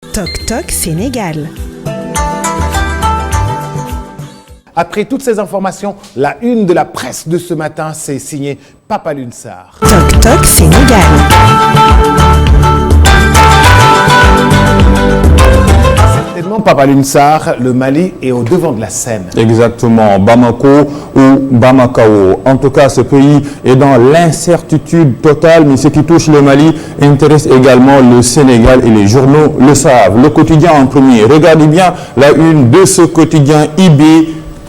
Toc Toc Sénégal. Après toutes ces informations, la une de la presse de ce matin, c'est signé Papa Alioune Sarr. Toc Toc Sénégal. Certainement, Papa Alioune Sarr, le Mali est au devant de la scène. Exactement, Bamako ou Bamakao. En tout cas, ce pays est dans l'incertitude totale, mais ce qui touche le Mali intéresse également le Sénégal et les journaux le savent. Le quotidien en premier. Regardez bien la une de ce quotidien IB.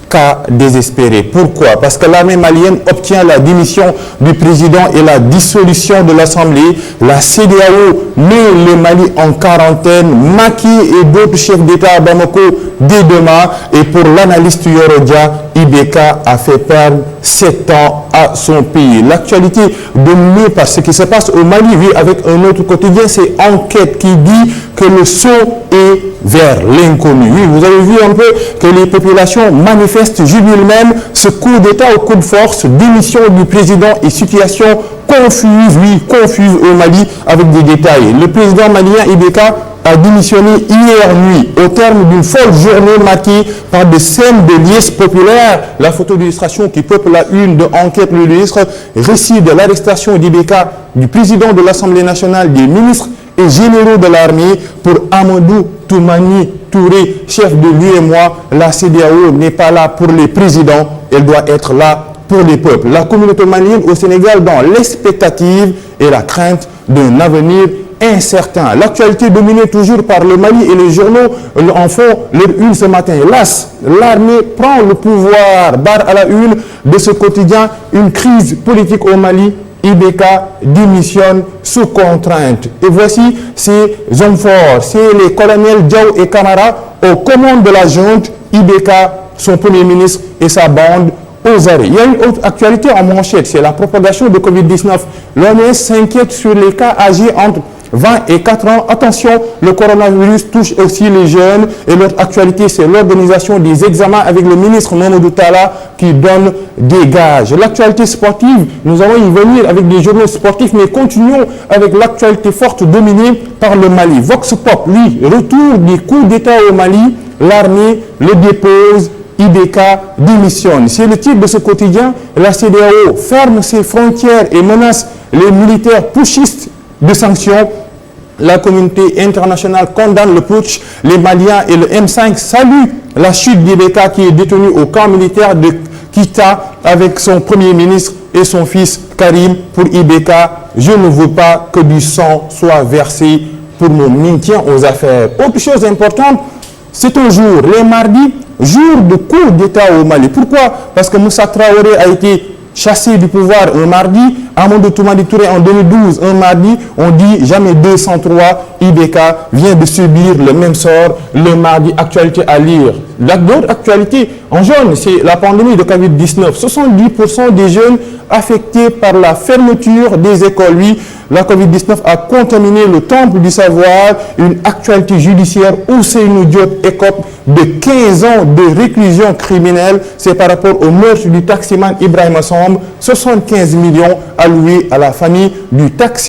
Cas désespéré. Pourquoi? Parce que l'armée malienne obtient la démission du président et la dissolution de l'Assemblée. La CEDEAO met le Mali en quarantaine. Macky et d'autres chefs d'État à Bamako dès demain. Et pour l'analyste Yorodia, IBK a fait perdre 7 ans à son pays. L'actualité dominée par ce qui se passe au Mali, oui, avec un autre quotidien, c'est Enquête qui dit que le saut est vers l'inconnu. Oui, vous avez vu un peu que les populations manifestent, jubilent même ce coup d'État au coup de force, démission du président et situation confuse, oui, confuse au Mali avec des détails. Le président malien IBK a démissionné hier nuit au terme d'une folle journée marquée par des scènes de liesse populaire. La photo d'illustration qui peuple la une de Enquête le illustre, récit de l'arrestation d'IBK, du président de l'Assemblée nationale, des ministres et généraux de l'armée pour Amadou Toumani Touré, chef de l'UEMOA. La CEDEAO n'est pas là pour les présidents, elle doit être là pour les peuples. La communauté malienne au Sénégal dans l'expectative et la crainte d'un avenir incertain. L'actualité dominée toujours par le Mali et les journaux en font leur une ce matin. Hélas, l'armée prend le pouvoir. Barre à la une de ce quotidien, une crise politique au Mali. IBK démissionne sous contrainte. Et voici ces hommes forts, c'est les colonels Diaw et Camara aux commandes de la junte. IBK, son premier ministre et sa bande aux arrêts. Il y a une autre actualité en manchette, c'est la propagation de Covid-19. L'OMS s'inquiète sur les cas âgés entre 20 et 4 ans. Attention, le coronavirus touche aussi les jeunes. Et l'autre actualité, c'est l'organisation des examens avec le ministre Mamadou Talla qui donne des gages. L'actualité sportive, nous allons y venir avec des journaux sportifs, mais continuons avec l'actualité forte dominée par le Mali. Vox Pop, lui, retour des coups d'État au Mali. L'armée le dépose. IBK démissionne. C'est le titre de ce quotidien. La CEDEAO ferme ses frontières et menace les militaires putschistes de sanctions. La communauté internationale condamne le putsch. Les Maliens et le M5 saluent la chute d'IBK qui est détenu au camp militaire de Kita avec son premier ministre et son fils Karim. Pour IBK, je ne veux pas que du sang soit versé pour mon maintien aux affaires. Autre chose importante, c'est un jour, les mardis, jour de coup d'État au Mali. Pourquoi? Parce que Moussa Traoré a été chassé du pouvoir un mardi, Amadou Toumani Touré en 2012, un mardi, on dit jamais 203, IBK vient de subir le même sort le mardi. Actualité à lire. D'autres actualités en jaune, c'est la pandémie de Covid-19. 70% des jeunes affectés par la fermeture des écoles. Oui, la Covid-19 a contaminé le temple du savoir. Une actualité judiciaire où Ousseynou Diop écope de 15 ans de réclusion criminelle. C'est par rapport au meurtre du taximan Ibrahima Samb. 75 millions alloués à la famille du taxi.